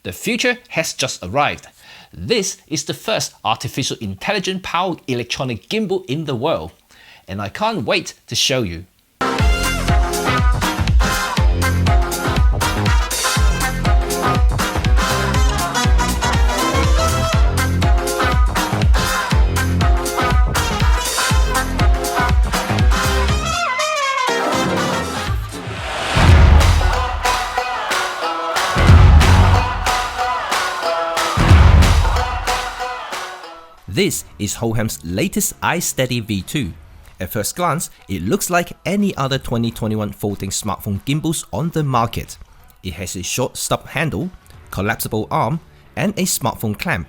The future has just arrived. This is the first artificial intelligence powered electronic gimbal in the world, and I can't wait to show you. This is Hohem's latest iSteady V2. At first glance, it looks like any other 2021 folding smartphone gimbals on the market. It has a short stub handle, collapsible arm, and a smartphone clamp.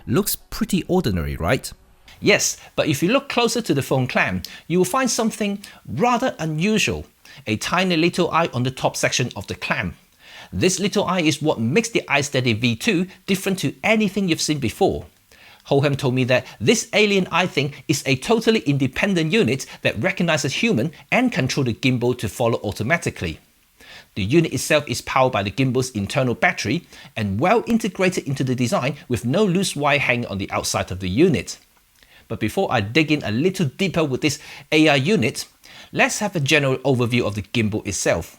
Looks pretty ordinary, right? Yes, but if you look closer to the phone clamp, you will find something rather unusual. A tiny little eye on the top section of the clamp. This little eye is what makes the iSteady V2 different to anything you've seen before. Hohem told me that this alien eye thing is a totally independent unit that recognizes human and controls the gimbal to follow automatically. The unit itself is powered by the gimbal's internal battery and well integrated into the design with no loose wire hanging on the outside of the unit. But before I dig in a little deeper with this AI unit, let's have a general overview of the gimbal itself.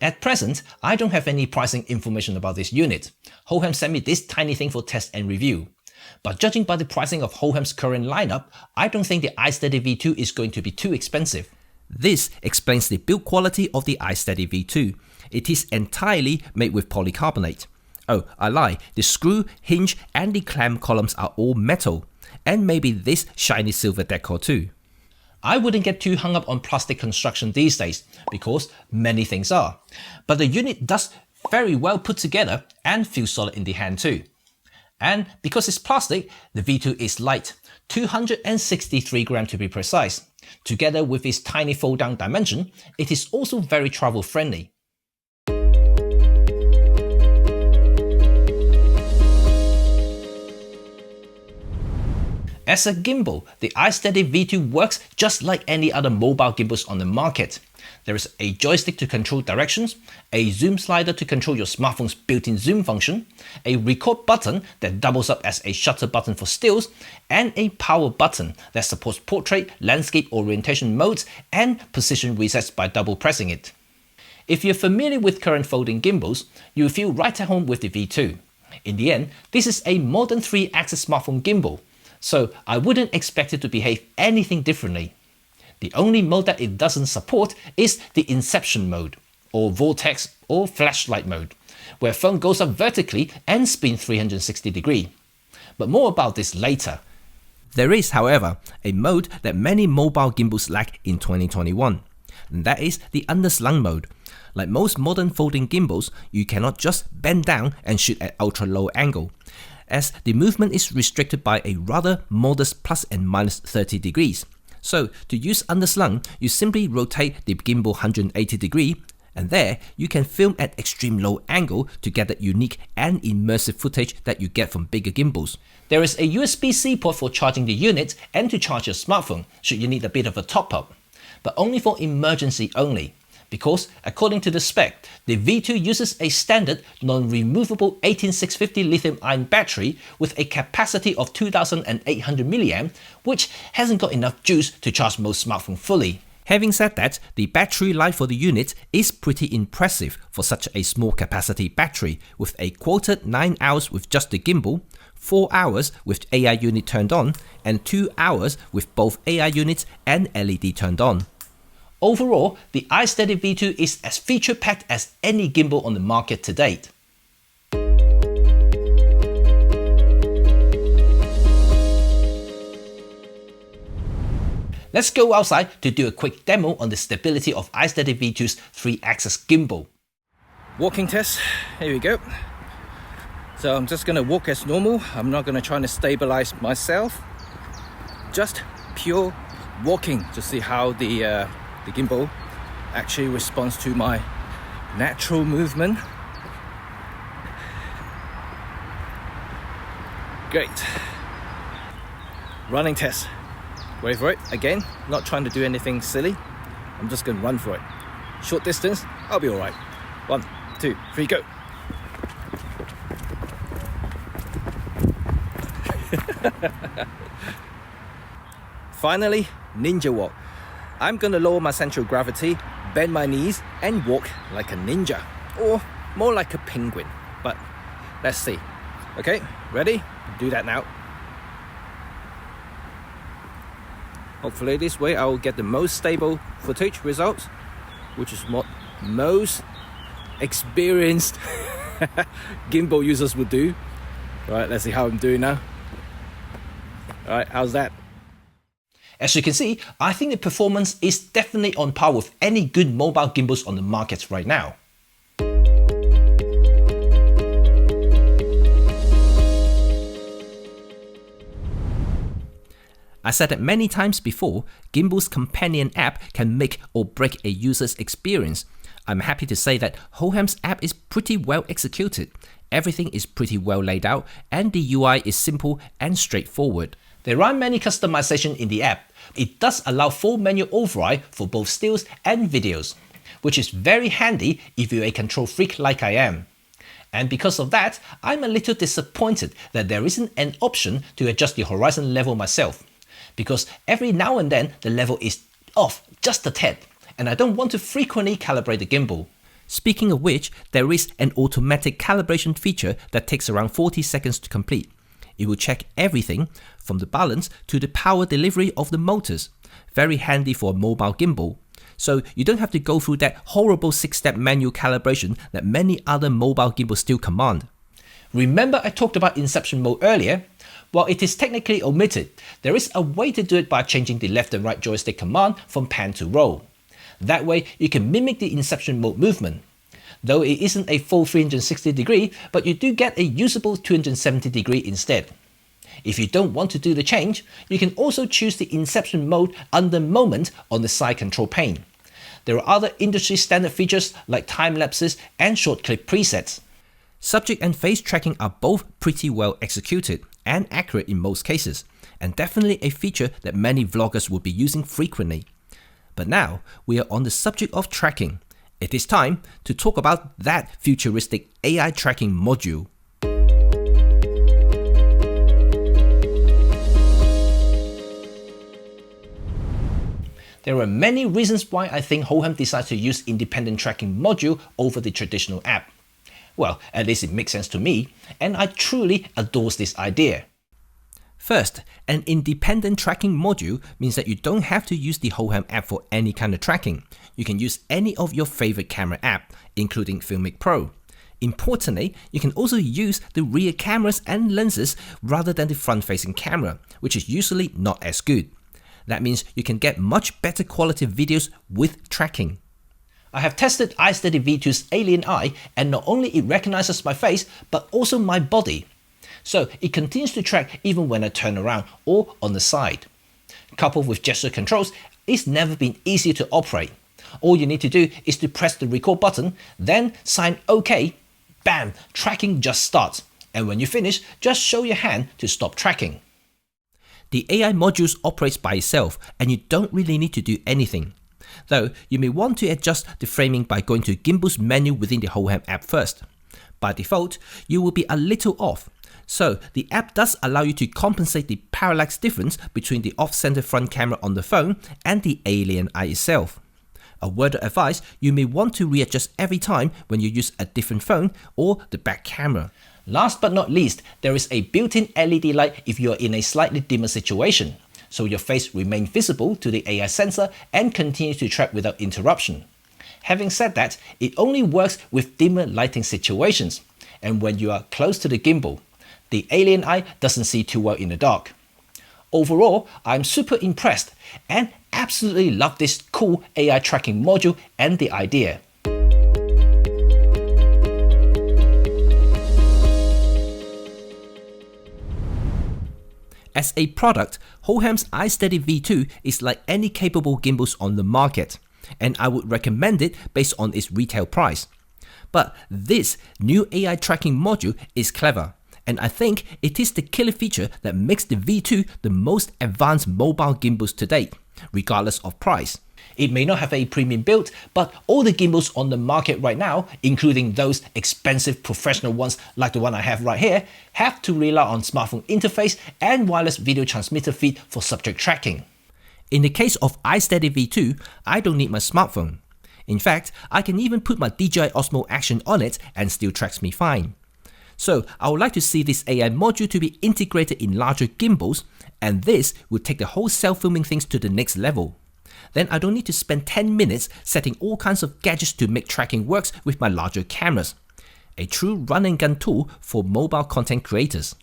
At present, I don't have any pricing information about this unit. Hohem sent me this tiny thing for test and review. But judging by the pricing of Hohem's current lineup, I don't think the iSteady V2 is going to be too expensive. This explains the build quality of the iSteady V2. It is entirely made with polycarbonate. Oh, I lie, the screw, hinge and the clamp columns are all metal. And maybe this shiny silver decor too. I wouldn't get too hung up on plastic construction these days, because many things are. But the unit does very well put together and feels solid in the hand too. And because it's plastic, the V2 is light, 263 grams to be precise. Together with its tiny fold down dimension, it is also very travel friendly. As a gimbal, the iSteady V2 works just like any other mobile gimbals on the market. There is a joystick to control directions, a zoom slider to control your smartphone's built-in zoom function, a record button that doubles up as a shutter button for stills, and a power button that supports portrait, landscape orientation modes, and position resets by double pressing it. If you're familiar with current folding gimbals, you'll feel right at home with the V2. In the end, this is a modern 3-axis smartphone gimbal, so I wouldn't expect it to behave anything differently. The only mode that it doesn't support is the Inception mode, or Vortex or Flashlight mode, where phone goes up vertically and spins 360 degrees. But more about this later. There is, however, a mode that many mobile gimbals lack in 2021, and that is the underslung mode. Like most modern folding gimbals, you cannot just bend down and shoot at ultra low angle, as the movement is restricted by a rather modest plus and minus 30 degrees. So to use underslung, you simply rotate the gimbal 180 degrees, and there you can film at extreme low angle to get that unique and immersive footage that you get from bigger gimbals. There is a USB-C port for charging the unit and to charge your smartphone should you need a bit of a top-up, but only for emergency only. Because, according to the spec, the V2 uses a standard non-removable 18650 lithium-ion battery with a capacity of 2800 mAh, which hasn't got enough juice to charge most smartphones fully. Having said that, the battery life for the unit is pretty impressive for such a small capacity battery, with a quoted 9 hours with just the gimbal, 4 hours with AI unit turned on, and 2 hours with both AI units and LED turned on. Overall, the iSteady V2 is as feature-packed as any gimbal on the market to date. Let's go outside to do a quick demo on the stability of iSteady V2's 3-axis gimbal. Walking test, here we go. So I'm just going to walk as normal. I'm not going to try to stabilize myself. Just pure walking to see how the gimbal actually responds to my natural movement. Great. Running test. Ready for it? Again, not trying to do anything silly. I'm just going to run for it. Short distance, I'll be all right. 1, 2, 3, go. Finally, ninja walk. I'm going to lower my central of gravity, bend my knees, and walk like a ninja. Or more like a penguin. But let's see. Okay, ready? Do that now. Hopefully this way I will get the most stable footage results, which is what most experienced gimbal users would do. Right, let's see how I'm doing now. Alright, how's that? As you can see, I think the performance is definitely on par with any good mobile gimbals on the market right now. I said it many times before, Gimbal's companion app can make or break a user's experience. I'm happy to say that Hohem's app is pretty well executed. Everything is pretty well laid out and the UI is simple and straightforward. There aren't many customizations in the app. It does allow full menu override for both stills and videos, which is very handy if you're a control freak like I am. And because of that, I'm a little disappointed that there isn't an option to adjust the horizon level myself, because every now and then the level is off just a tad, and I don't want to frequently calibrate the gimbal. Speaking of which, there is an automatic calibration feature that takes around 40 seconds to complete. It will check everything from the balance to the power delivery of the motors. Very handy for a mobile gimbal. So you don't have to go through that horrible 6-step manual calibration that many other mobile gimbals still command. Remember I talked about inception mode earlier? While it is technically omitted, there is a way to do it by changing the left and right joystick command from pan to roll. That way you can mimic the inception mode movement. Though it isn't a full 360 degree, but you do get a usable 270 degree instead. If you don't want to do the change, you can also choose the inception mode under moment on the side control pane. There are other industry standard features like time lapses and short clip presets. Subject and face tracking are both pretty well executed and accurate in most cases, and definitely a feature that many vloggers will be using frequently. But now we are on the subject of tracking. It is time to talk about that futuristic AI tracking module. There are many reasons why I think Hohem decided to use independent tracking module over the traditional app. Well, at least it makes sense to me, and I truly adore this idea. First, an independent tracking module means that you don't have to use the Hohem app for any kind of tracking. You can use any of your favorite camera app, including Filmmaking Pro. Importantly, you can also use the rear cameras and lenses rather than the front-facing camera, which is usually not as good. That means you can get much better quality videos with tracking. I have tested iSteady V2's Alien Eye, and not only it recognizes my face, but also my body. So it continues to track even when I turn around or on the side. Coupled with gesture controls, it's never been easier to operate. All you need to do is to press the record button, then sign OK, bam, tracking just starts. And when you finish, just show your hand to stop tracking. The AI module operates by itself and you don't really need to do anything. Though you may want to adjust the framing by going to Gimbal's menu within the Hohem app first. By default, you will be a little off. So the app does allow you to compensate the parallax difference between the off-center front camera on the phone and the Alien Eye itself. A word of advice, you may want to readjust every time when you use a different phone or the back camera. Last but not least, there is a built-in LED light if you are in a slightly dimmer situation, so your face remains visible to the AI sensor and continues to track without interruption. Having said that, it only works with dimmer lighting situations, and when you are close to the gimbal, the Alien Eye doesn't see too well in the dark. Overall, I'm super impressed and absolutely love this cool AI tracking module and the idea. As a product, Hohem's iSteady V2 is like any capable gimbals on the market, and I would recommend it based on its retail price. But this new AI tracking module is clever, And I think it is the killer feature that makes the V2 the most advanced mobile gimbals to date, regardless of price. It may not have a premium build, but all the gimbals on the market right now, including those expensive professional ones like the one I have right here, have to rely on smartphone interface and wireless video transmitter feed for subject tracking. In the case of iSteady V2, I don't need my smartphone. In fact, I can even put my DJI Osmo Action on it and still tracks me fine. So I would like to see this AI module to be integrated in larger gimbals, and this would take the whole self-filming things to the next level. Then I don't need to spend 10 minutes setting all kinds of gadgets to make tracking works with my larger cameras. A true run and gun tool for mobile content creators.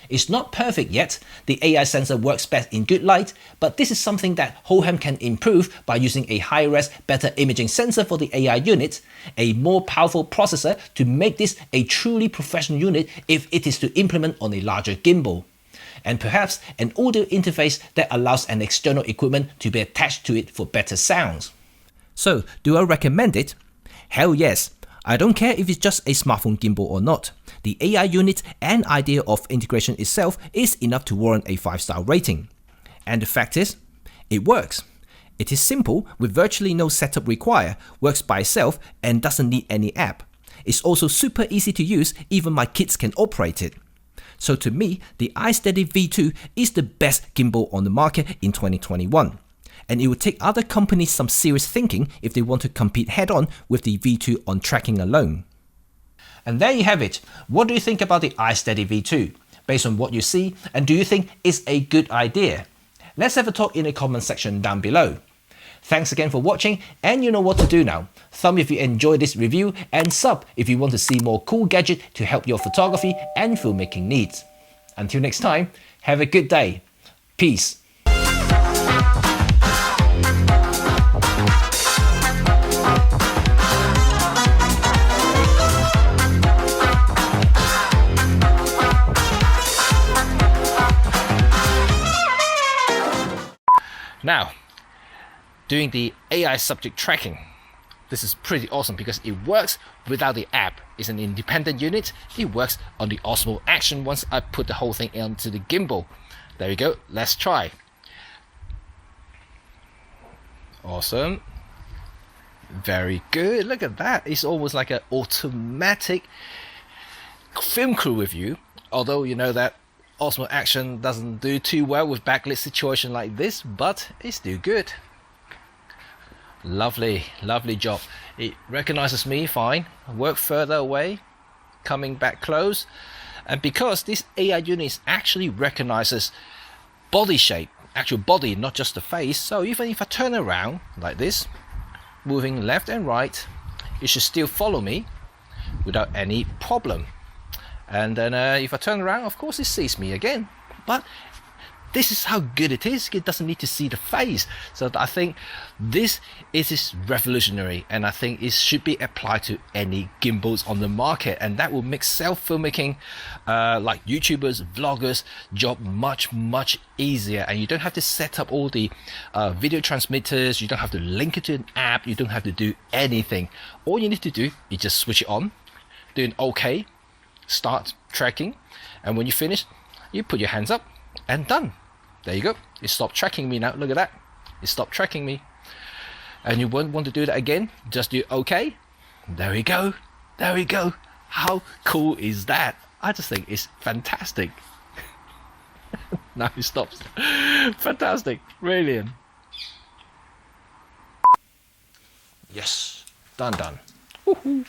It's not perfect yet, the AI sensor works best in good light, but this is something that Hohem can improve by using a high-res, better imaging sensor for the AI unit, a more powerful processor to make this a truly professional unit if it is to implement on a larger gimbal, and perhaps an audio interface that allows an external equipment to be attached to it for better sounds. So, do I recommend it? Hell yes! I don't care if it's just a smartphone gimbal or not. The AI unit and idea of integration itself is enough to warrant a 5-star rating. And the fact is, it works. It is simple with virtually no setup required, works by itself and doesn't need any app. It's also super easy to use, even my kids can operate it. So to me, the iSteady V2 is the best gimbal on the market in 2021. And it would take other companies some serious thinking if they want to compete head-on with the V2 on tracking alone. And there you have it. What do you think about the iSteady V2? Based on what you see, and do you think it's a good idea? Let's have a talk in the comment section down below. Thanks again for watching, and you know what to do now. Thumb if you enjoyed this review, and sub if you want to see more cool gadgets to help your photography and filmmaking needs. Until next time, have a good day. Peace. Now, doing the AI subject tracking. This is pretty awesome because it works without the app. It's an independent unit. It works on the Osmo Action once I put the whole thing onto the gimbal. There we go. Let's try. Awesome. Very good. Look at that. It's almost like an automatic film crew with you. Although you know that Osmo Action doesn't do too well with backlit situation like this, but it's still good. Lovely, lovely job. It recognizes me fine. Work further away, coming back close. And because this AI unit actually recognizes body shape, actual body, not just the face, so even if I turn around like this, moving left and right, it should still follow me without any problem. And then if I turn around, of course it sees me again. But this is how good it is. It doesn't need to see the face. So I think this is revolutionary, and I think it should be applied to any gimbals on the market, and that will make self-filmmaking like YouTubers, vloggers job much easier. And you don't have to set up all the video transmitters, you don't have to link it to an app, you don't have to do anything. All you need to do is just switch it on, do an OK, start tracking, and when you finish, you put your hands up and done. There you go. It stopped tracking me now. Look at that. It stopped tracking me. And you won't want to do that again. Just do OK. There we go. There we go. How cool is that? I just think it's fantastic. Now it stops. Fantastic. Brilliant. Yes. Done. Woohoo.